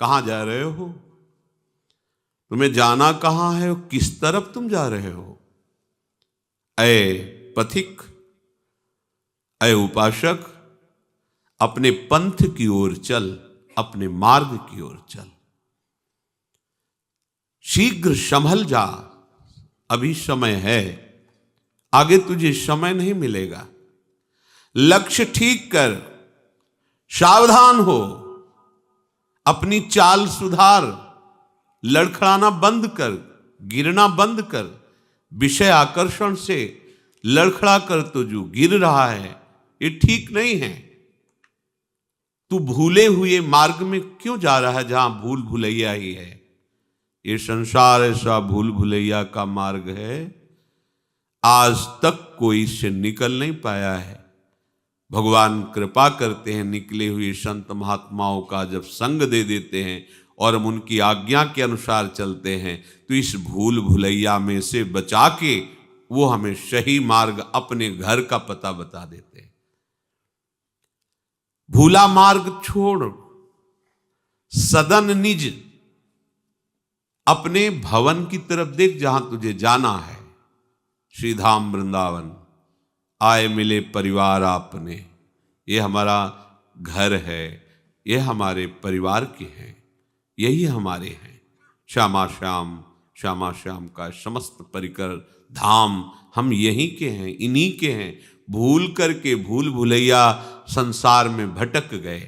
कहां जा रहे हो? तुम्हें जाना कहां है? किस तरफ तुम जा रहे हो? ऐ पथिक, ऐ उपासक, अपने पंथ की ओर चल, अपने मार्ग की ओर चल। शीघ्र संभल जा, अभी समय है, आगे तुझे समय नहीं मिलेगा। लक्ष्य ठीक कर, सावधान हो, अपनी चाल सुधार, लड़खड़ाना बंद कर, गिरना बंद कर। विषय आकर्षण से लड़खड़ा कर तो जो गिर रहा है ये ठीक नहीं है। तू भूले हुए मार्ग में क्यों जा रहा है जहां भूल भुलैया ही है? ये संसार ऐसा भूल भुलैया का मार्ग है, आज तक कोई इससे निकल नहीं पाया है। भगवान कृपा करते हैं, निकले हुए संत महात्माओं का जब संग दे देते हैं और हम उनकी आज्ञा के अनुसार चलते हैं तो इस भूल भुलैया में से बचा के वो हमें सही मार्ग, अपने घर का पता बता देते हैं। भूला मार्ग छोड़, सदन निज, अपने भवन की तरफ देख जहां तुझे जाना है। श्रीधाम वृंदावन आए मिले परिवार आपने, ये हमारा घर है, ये हमारे परिवार के हैं, यही हमारे हैं। श्यामा श्याम, श्यामा श्याम का समस्त परिकर धाम हम यहीं के हैं, इन्हीं के हैं। भूल करके भूल भुलैया संसार में भटक गए।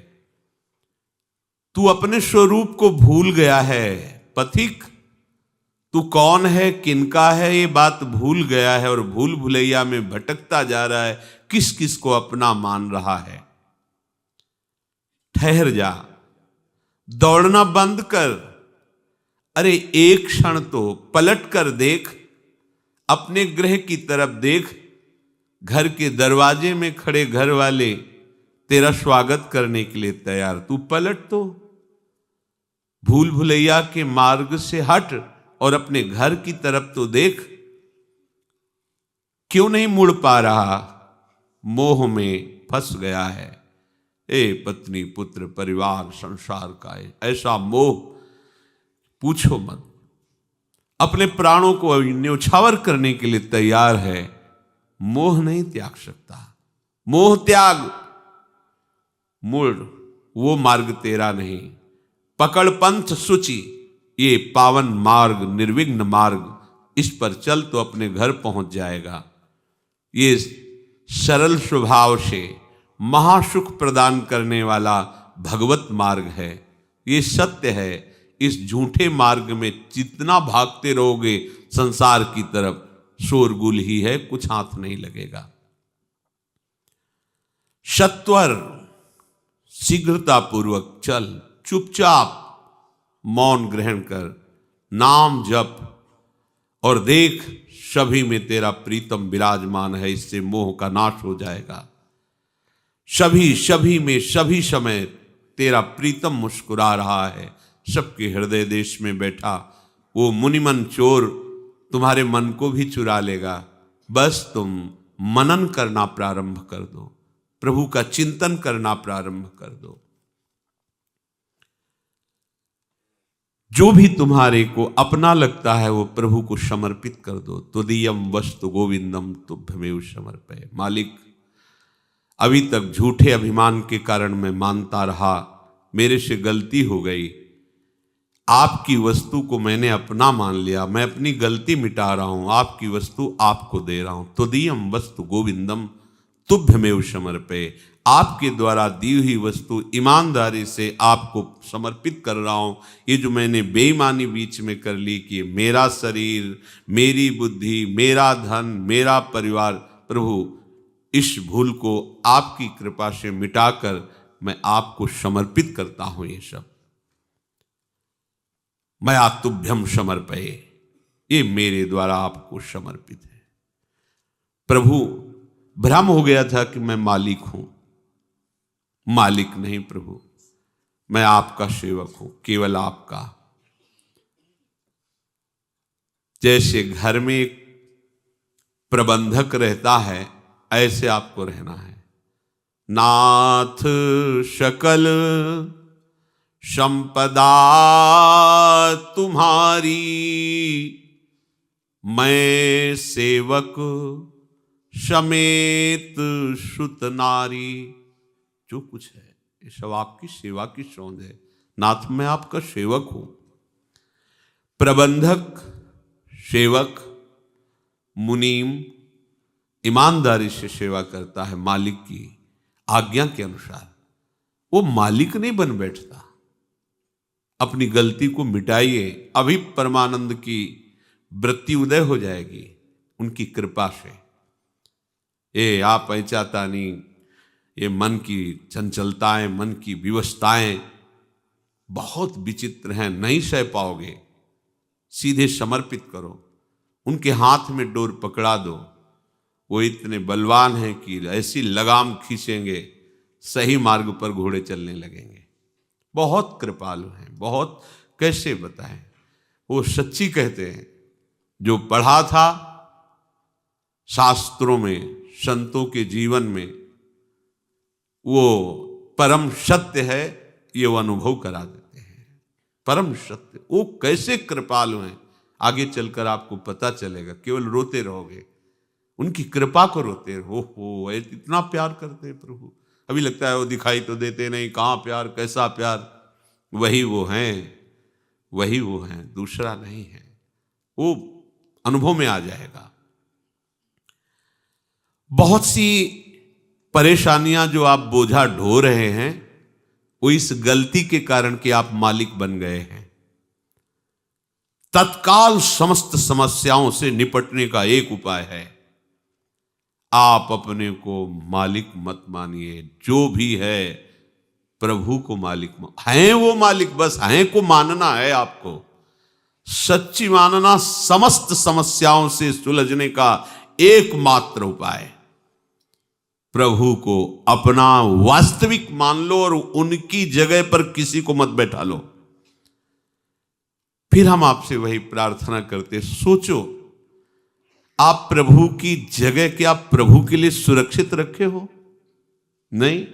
तू अपने स्वरूप को भूल गया है पथिक। तू कौन है, किनका है, ये बात भूल गया है और भूल भुलैया में भटकता जा रहा है। किस किस को अपना मान रहा है? ठहर जा, दौड़ना बंद कर। अरे एक क्षण तो पलट कर देख, अपने गृह की तरफ देख। घर के दरवाजे में खड़े घर वाले तेरा स्वागत करने के लिए तैयार। तू पलट तो, भूल भुलैया के मार्ग से हट और अपने घर की तरफ तो देख। क्यों नहीं मुड़ पा रहा? मोह में फंस गया है। ए पत्नी पुत्र परिवार संसार का ऐसा मोह पूछो मत। अपने प्राणों को न्यौछावर करने के लिए तैयार है, मोह नहीं त्याग सकता। मोह त्याग, मुड़, वो मार्ग तेरा नहीं। पकड़ पंथ सूची, ये पावन मार्ग, निर्विघ्न मार्ग, इस पर चल तो अपने घर पहुंच जाएगा। ये सरल स्वभाव से महासुख प्रदान करने वाला भगवत मार्ग है। ये सत्य है। इस झूठे मार्ग में जितना भागते रहोगे संसार की तरफ, शोरगुल ही है, कुछ हाथ नहीं लगेगा। सत्वर, शीघ्रता पूर्वक चल, चुपचाप मौन ग्रहण कर, नाम जप और देख सभी में तेरा प्रीतम विराजमान है। इससे मोह का नाश हो जाएगा। सभी में सभी समय तेरा प्रीतम मुस्कुरा रहा है। सबके हृदय देश में बैठा वो मुनिमन चोर तुम्हारे मन को भी चुरा लेगा। बस तुम मनन करना प्रारंभ कर दो, प्रभु का चिंतन करना प्रारंभ कर दो। जो भी तुम्हारे को अपना लगता है वो प्रभु को समर्पित कर दो। तुदीयम वस्तु गोविंदम तुभ्यमेव समर्पये। मालिक, अभी तक झूठे अभिमान के कारण मैं मानता रहा, मेरे से गलती हो गई। आपकी वस्तु को मैंने अपना मान लिया, मैं अपनी गलती मिटा रहा हूं, आपकी वस्तु आपको दे रहा हूं। तुदीयम वस्तु गोविंदम तुभ्यमेव समर्पये। आपके द्वारा दी हुई वस्तु ईमानदारी से आपको समर्पित कर रहा हूं। ये जो मैंने बेईमानी बीच में कर ली कि मेरा शरीर, मेरी बुद्धि, मेरा धन, मेरा परिवार, प्रभु इस भूल को आपकी कृपा से मिटाकर मैं आपको समर्पित करता हूं। ये सब मया तुभ्यम समर्पये, ये मेरे द्वारा आपको समर्पित है। प्रभु, भ्रम हो गया था कि मैं मालिक हूं। मालिक नहीं प्रभु, मैं आपका सेवक हूं, केवल आपका। जैसे घर में एक प्रबंधक रहता है, ऐसे आपको रहना है। नाथ सकल संपदा तुम्हारी, मैं सेवक समेत सुत नारी। जो कुछ है ये सब आपकी सेवा की सौंध है। नाथ मैं आपका सेवक हूं। प्रबंधक, सेवक, मुनीम ईमानदारी से सेवा करता है मालिक की आज्ञा के अनुसार। वो मालिक नहीं बन बैठता। अपनी गलती को मिटाइए, अभी परमानंद की वृत्ति उदय हो जाएगी उनकी कृपा से। ये आप ऐचाता नहीं, ये मन की चंचलताएं, मन की विवशताएं बहुत विचित्र हैं, नहीं सह पाओगे। सीधे समर्पित करो, उनके हाथ में डोर पकड़ा दो। वो इतने बलवान हैं कि ऐसी लगाम खींचेंगे, सही मार्ग पर घोड़े चलने लगेंगे। बहुत कृपालु हैं, बहुत, कैसे बताएं। वो सच्ची कहते हैं, जो पढ़ा था शास्त्रों में, संतों के जीवन में, वो परम सत्य है, ये वो अनुभव करा देते हैं। परम सत्य, वो कैसे कृपालु हैं, आगे चलकर आपको पता चलेगा। केवल रोते रहोगे, उनकी कृपा को रोते हो इतना प्यार करते हैं प्रभु। अभी लगता है वो दिखाई तो देते नहीं, कहाँ प्यार, कैसा प्यार। वही वो हैं, वही वो हैं, दूसरा नहीं है। वो अनुभव में आ जाएगा। बहुत सी परेशानियां जो आप बोझा ढो रहे हैं, वो इस गलती के कारण कि आप मालिक बन गए हैं। तत्काल समस्त समस्याओं से निपटने का एक उपाय है, आप अपने को मालिक मत मानिए। जो भी है प्रभु को मालिक हैं, वो मालिक बस हैं को मानना है आपको। सच्ची मानना समस्त समस्याओं से सुलझने का एकमात्र उपाय। प्रभु को अपना वास्तविक मान लो और उनकी जगह पर किसी को मत बैठा लो। फिर हम आपसे वही प्रार्थना करते, सोचो आप प्रभु की जगह क्या प्रभु के लिए सुरक्षित रखे हो? नहीं।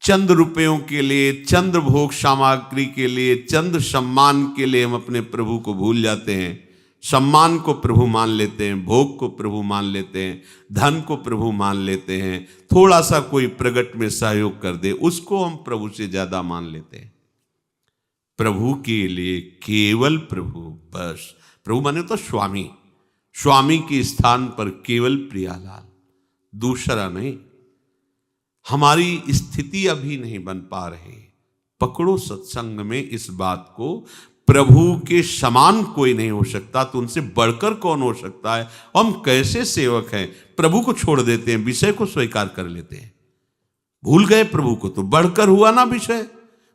चंद रुपयों के लिए, चंद भोग सामग्री के लिए, चंद सम्मान के लिए हम अपने प्रभु को भूल जाते हैं। सम्मान को प्रभु मान लेते हैं, भोग को प्रभु मान लेते हैं, धन को प्रभु मान लेते हैं। थोड़ा सा कोई प्रगट में सहयोग कर दे, उसको हम प्रभु से ज्यादा मान लेते हैं। प्रभु के लिए केवल प्रभु, बस। प्रभु माने तो स्वामी, स्वामी के स्थान पर केवल प्रियालाल, दूसरा नहीं। हमारी स्थिति अभी नहीं बन पा रही। पकड़ो सत्संग में इस बात को, प्रभु के समान कोई नहीं हो सकता, तो उनसे बढ़कर कौन हो सकता है? हम कैसे सेवक हैं, प्रभु को छोड़ देते हैं, विषय को स्वीकार कर लेते हैं। भूल गए प्रभु को तो बढ़कर हुआ ना विषय,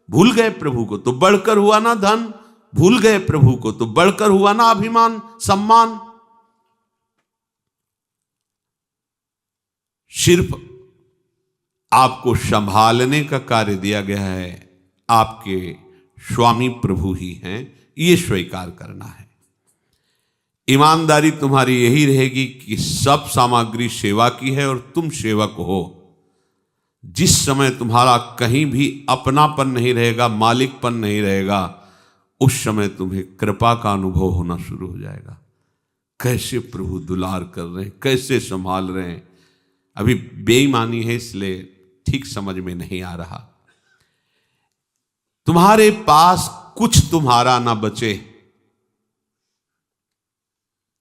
भूल गए प्रभु को तो बढ़कर हुआ ना धन, भूल गए प्रभु को तो बढ़कर हुआ ना अभिमान, सम्मान। सिर्फ आपको संभालने का कार्य दिया गया है, आपके स्वामी प्रभु ही हैं, ये स्वीकार करना है। ईमानदारी तुम्हारी यही रहेगी कि सब सामग्री सेवा की है और तुम सेवक हो। जिस समय तुम्हारा कहीं भी अपनापन नहीं रहेगा, मालिकपन नहीं रहेगा, उस समय तुम्हें कृपा का अनुभव होना शुरू हो जाएगा। कैसे प्रभु दुलार कर रहे हैं, कैसे संभाल रहे हैं। अभी बेईमानी है इसलिए ठीक समझ में नहीं आ रहा। तुम्हारे पास कुछ तुम्हारा ना बचे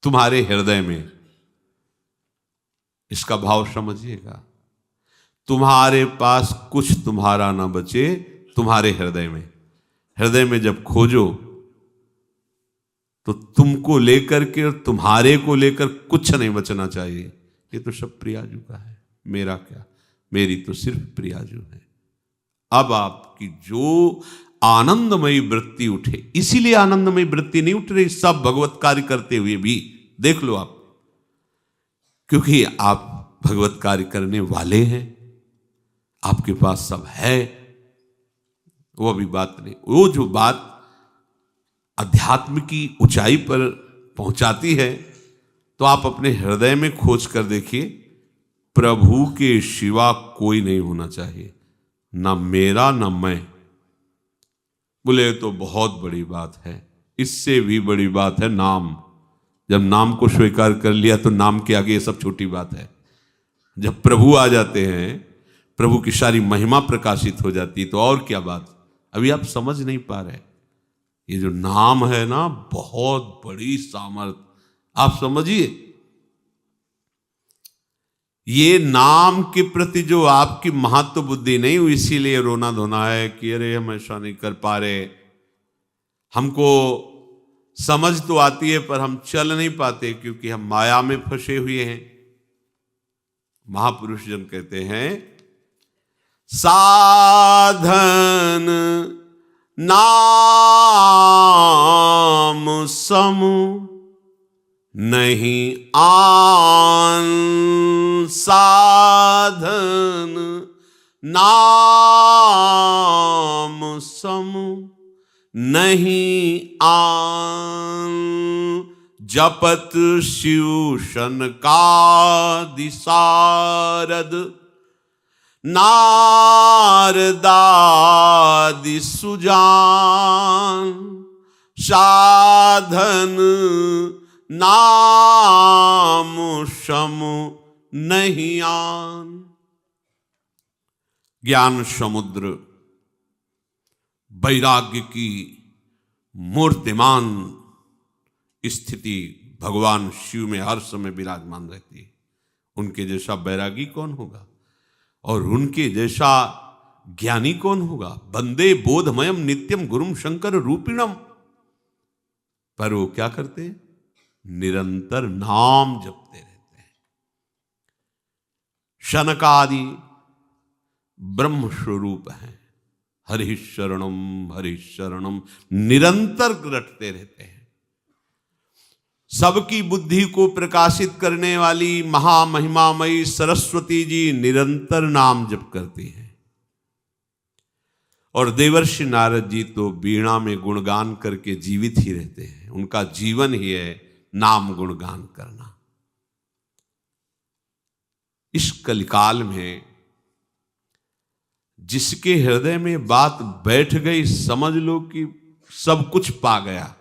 तुम्हारे हृदय में, इसका भाव समझिएगा। तुम्हारे पास कुछ तुम्हारा ना बचे तुम्हारे हृदय में। हृदय में जब खोजो तो तुमको लेकर के और तुम्हारे को लेकर कुछ नहीं बचना चाहिए। ये तो सब प्रियाजू का है, मेरा क्या, मेरी तो सिर्फ प्रियाजू है। अब आपकी जो आनंदमयी वृत्ति उठे, इसीलिए आनंदमयी वृत्ति नहीं उठ रही सब भगवत कार्य करते हुए भी, देख लो आप, क्योंकि आप भगवत कार्य करने वाले हैं, आपके पास सब है। वो भी बात नहीं, वो जो बात अध्यात्म की ऊंचाई पर पहुंचाती है, तो आप अपने हृदय में खोज कर देखिए, प्रभु के सिवा कोई नहीं होना चाहिए, ना मेरा ना मैं। बोले तो बहुत बड़ी बात है, इससे भी बड़ी बात है नाम। जब नाम को स्वीकार कर लिया तो नाम के आगे ये सब छोटी बात है। जब प्रभु आ जाते हैं, प्रभु की सारी महिमा प्रकाशित हो जाती, तो और क्या बात। अभी आप समझ नहीं पा रहे, ये जो नाम है ना, बहुत बड़ी सामर्थ। आप समझिए, ये नाम के प्रति जो आपकी महत्व बुद्धि नहीं हुई, इसीलिए रोना धोना है कि अरे हम ऐसा नहीं कर पा रहे, हमको समझ तो आती है पर हम चल नहीं पाते क्योंकि हम माया में फंसे हुए हैं। महापुरुष जन कहते हैं, साधन नाम सम नहीं आन, साधन नाम सम नहीं आन, जपत शिव शनकादि सारद, नारदादि सुजान, साधन नाम सम नहीं आन। ज्ञान समुद्र, वैराग्य की मूर्तिमान स्थिति भगवान शिव में हर समय विराजमान रहती है। उनके जैसा वैरागी कौन होगा और उनके जैसा ज्ञानी कौन होगा। वंदे बोधमयम नित्यम गुरुम शंकर रूपिणम। पर वो क्या करते हैं, निरंतर नाम जपते रहते हैं। शनकादि ब्रह्म स्वरूप हैं, हरि शरणम निरंतर रटते रहते हैं। सबकी बुद्धि को प्रकाशित करने वाली महामहिमामयी सरस्वती जी निरंतर नाम जप करती हैं। और देवर्षि नारद जी तो वीणा में गुणगान करके जीवित ही रहते हैं। उनका जीवन ही है नाम गुणगान करना। इस कलिकाल में जिसके हृदय में बात बैठ गई, समझ लो कि सब कुछ पा गया।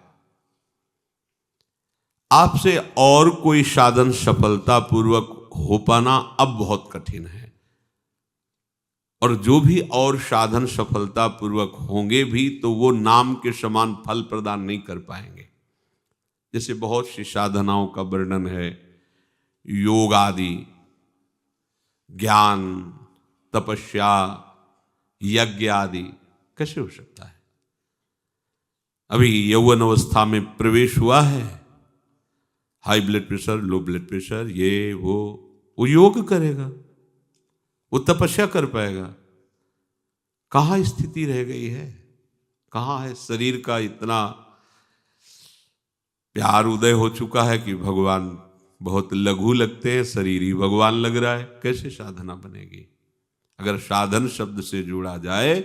आपसे और कोई साधन सफलतापूर्वक हो पाना अब बहुत कठिन है, और जो भी और साधन सफलतापूर्वक होंगे भी तो वो नाम के समान फल प्रदान नहीं कर पाएंगे। जैसे बहुत सी साधनाओं का वर्णन है, योग आदि, ज्ञान, तपस्या, यज्ञ आदि, कैसे हो सकता है। अभी यौवन अवस्था में प्रवेश हुआ है, high blood pressure, low blood pressure, ये वो योग करेगा, वो तपस्या कर पाएगा। कहाँ स्थिति रह गई है, कहाँ है। शरीर का इतना प्यार उदय हो चुका है कि भगवान बहुत लघु लगते हैं, शरीर ही भगवान लग रहा है। कैसे साधना बनेगी। अगर साधन शब्द से जुड़ा जाए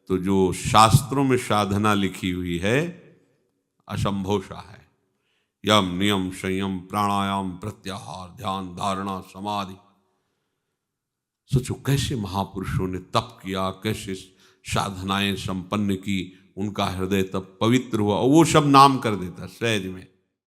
तो जो शास्त्रों में साधना लिखी हुई है असंभव सा है। यम नियम संयम प्राणायाम प्रत्याहार ध्यान धारणा समाधि। सोचो कैसे महापुरुषों ने तप किया, कैसे साधनाएं संपन्न की, उनका हृदय तब पवित्र हुआ। और वो सब नाम कर देता सहज में।